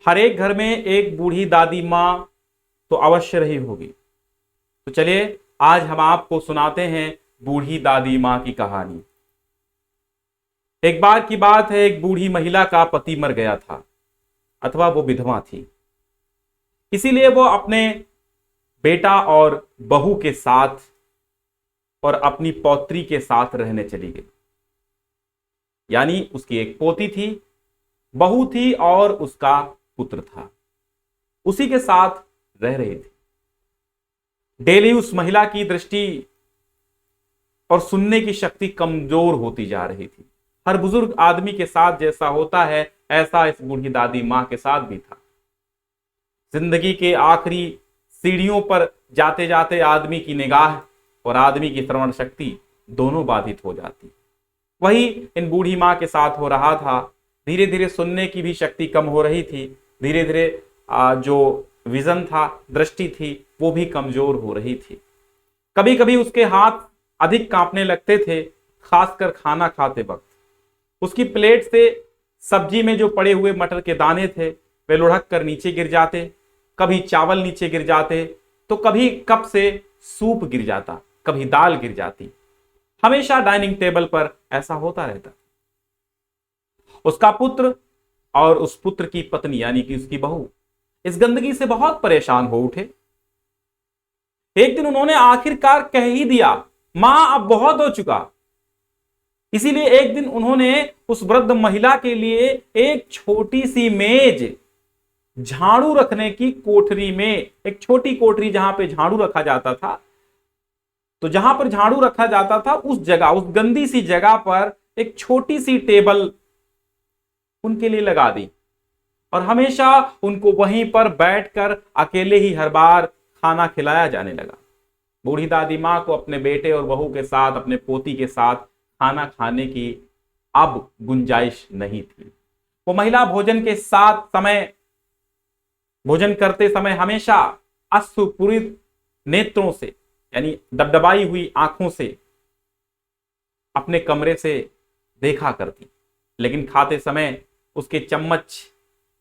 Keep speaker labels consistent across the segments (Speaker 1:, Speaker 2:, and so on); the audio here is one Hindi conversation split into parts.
Speaker 1: हर एक घर में एक बूढ़ी दादी माँ तो अवश्य रही होगी। तो चलिए आज हम आपको सुनाते हैं बूढ़ी दादी माँ की कहानी। एक बार की बात है, एक बूढ़ी महिला का पति मर गया था अथवा वो विधवा थी। इसीलिए वो अपने बेटा और बहू के साथ और अपनी पौत्री के साथ रहने चली गई। यानी उसकी एक पोती थी, बहू थी और उसका पुत्र था, उसी के साथ रह रही थी। डेली उस महिला की दृष्टि और सुनने की शक्ति कमजोर होती जा रही थी। हर बुजुर्ग आदमी के साथ जैसा होता है ऐसा इस बूढ़ी दादी मां के साथ भी था। जिंदगी के आखिरी सीढ़ियों पर जाते जाते आदमी की निगाह और आदमी की श्रवण शक्ति दोनों बाधित हो जाती। वही इन बूढ़ी मां के साथ हो रहा था। धीरे धीरे सुनने की भी शक्ति कम हो रही थी। धीरे धीरे जो विजन था, दृष्टि थी, वो भी कमजोर हो रही थी। कभी कभी उसके हाथ अधिक कांपने लगते थे, खासकर खाना खाते वक्त। उसकी प्लेट से सब्जी में जो पड़े हुए मटर के दाने थे वे लुढ़क कर नीचे गिर जाते, कभी चावल नीचे गिर जाते, तो कभी कप से सूप गिर जाता, कभी दाल गिर जाती। हमेशा डाइनिंग टेबल पर ऐसा होता रहता। उसका पुत्र और उस पुत्र की पत्नी यानी कि उसकी बहू इस गंदगी से बहुत परेशान हो उठे। एक दिन उन्होंने आखिरकार कह ही दिया, मां अब बहुत हो चुका। इसीलिए एक दिन उन्होंने उस वृद्ध महिला के लिए एक छोटी सी मेज झाड़ू रखने की कोठरी में, एक छोटी कोठरी जहां पे झाड़ू रखा जाता था, तो जहां पर झाड़ू रखा जाता था उस जगह, उस गंदी सी जगह पर एक छोटी सी टेबल उनके लिए लगा दी और हमेशा उनको वहीं पर बैठकर अकेले ही हर बार खाना खिलाया जाने लगा। बूढ़ी दादी मां को अपने बेटे और बहू के साथ, अपने पोती के साथ खाना खाने की अब गुंजाइश नहीं थी। वो महिला भोजन करते समय हमेशा अश्रुपूरित नेत्रों से यानी दबदबाई हुई आंखों से अपने कमरे से देखा करती, लेकिन खाते समय उसके चम्मच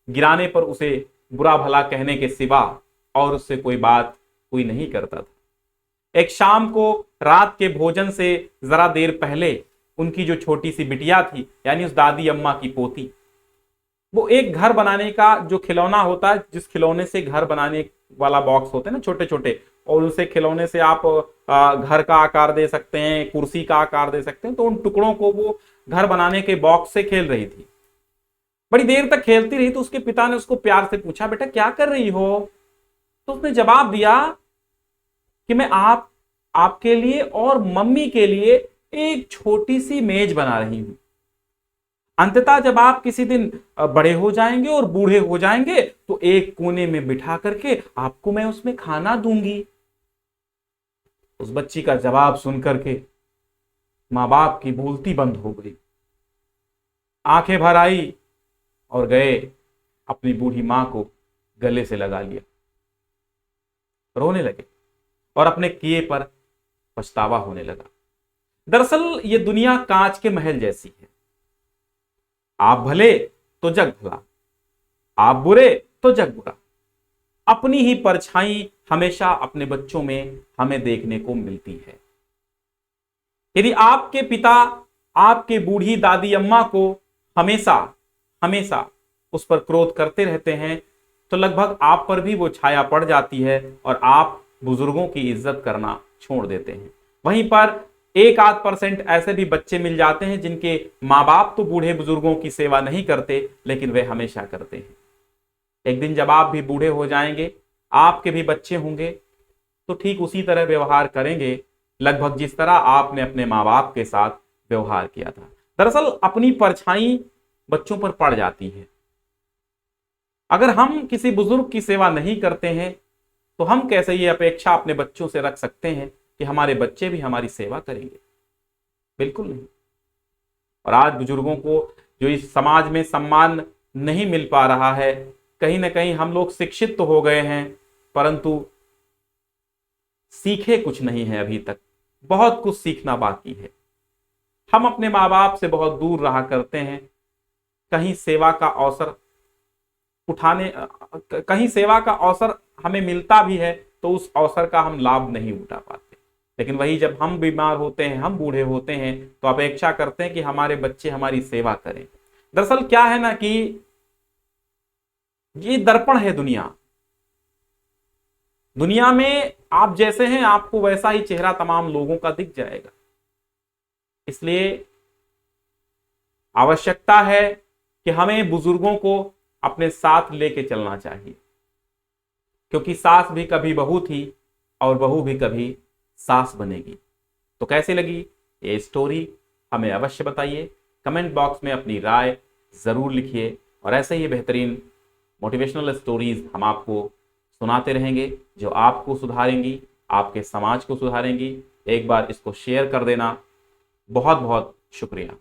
Speaker 1: गिराने पर उसे बुरा भला कहने के सिवा और उससे कोई नहीं करता था। एक शाम को रात के भोजन से जरा देर पहले उनकी जो छोटी सी बिटिया थी यानी उस दादी अम्मा की पोती, वो एक घर बनाने का जो खिलौना होता है, जिस खिलौने से घर बनाने वाला बॉक्स होते हैं ना छोटे छोटे, और उनसे खिलौने से आप घर का आकार दे सकते हैं, कुर्सी का आकार दे सकते हैं, तो उन टुकड़ों को वो घर बनाने के बॉक्स से खेल रही थी। बड़ी देर तक खेलती रही तो उसके पिता ने उसको प्यार से पूछा, बेटा क्या कर रही हो? तो उसने जवाब दिया कि मैं आपके लिए और मम्मी के लिए एक छोटी सी मेज बना रही हूं। अंततः जब आप किसी दिन बड़े हो जाएंगे और बूढ़े हो जाएंगे तो एक कोने में बिठा करके आपको मैं उसमें खाना दूंगी। उस बच्ची का जवाब सुनकर के मां बाप की बोलती बंद हो गई, आंखें भर आई और गए अपनी बूढ़ी मां को गले से लगा लिया, रोने लगे और अपने किए पर पछतावा होने लगा। दरअसल ये दुनिया कांच के महल जैसी है। आप भले तो जग भला, आप बुरे तो जग बुरा। अपनी ही परछाई हमेशा अपने बच्चों में हमें देखने को मिलती है। यदि आपके पिता आपके बूढ़ी दादी अम्मा को हमेशा हमेशा उस पर क्रोध करते रहते हैं तो लगभग आप पर भी वो छाया पड़ जाती है और आप बुजुर्गों की इज्जत करना छोड़ देते हैं। वहीं पर 1-8% ऐसे भी बच्चे मिल जाते हैं जिनके माँ बाप तो बूढ़े बुजुर्गों की सेवा नहीं करते, लेकिन वे हमेशा करते हैं। एक दिन जब आप भी बूढ़े हो जाएंगे, आपके भी बच्चे होंगे, तो ठीक उसी तरह व्यवहार करेंगे लगभग जिस तरह आपने अपने माँ बाप के साथ व्यवहार किया था। दरअसल अपनी परछाई बच्चों पर पड़ जाती है। अगर हम किसी बुजुर्ग की सेवा नहीं करते हैं तो हम कैसे ये अपेक्षा अपने बच्चों से रख सकते हैं कि हमारे बच्चे भी हमारी सेवा करेंगे? बिल्कुल नहीं। और आज बुजुर्गों को जो इस समाज में सम्मान नहीं मिल पा रहा है, कहीं ना कहीं हम लोग शिक्षित तो हो गए हैं परंतु सीखे कुछ नहीं है। अभी तक बहुत कुछ सीखना बाकी है। हम अपने माँ बाप से बहुत दूर रहा करते हैं। कहीं सेवा का अवसर उठाने कहीं सेवा का अवसर हमें मिलता भी है तो उस अवसर का हम लाभ नहीं उठा पाते। लेकिन वही जब हम बीमार होते हैं, हम बूढ़े होते हैं, तो अपेक्षा करते हैं कि हमारे बच्चे हमारी सेवा करें। दरअसल क्या है ना कि ये दर्पण है दुनिया। दुनिया में आप जैसे हैं आपको वैसा ही चेहरा तमाम लोगों का दिख जाएगा। इसलिए आवश्यकता है कि हमें बुजुर्गों को अपने साथ लेके चलना चाहिए, क्योंकि सास भी कभी बहू थी और बहू भी कभी सास बनेगी। तो कैसी लगी ये स्टोरी हमें अवश्य बताइए, कमेंट बॉक्स में अपनी राय जरूर लिखिए। और ऐसे ही बेहतरीन मोटिवेशनल स्टोरीज हम आपको सुनाते रहेंगे जो आपको सुधारेंगी, आपके समाज को सुधारेंगी। एक बार इसको शेयर कर देना। बहुत बहुत शुक्रिया।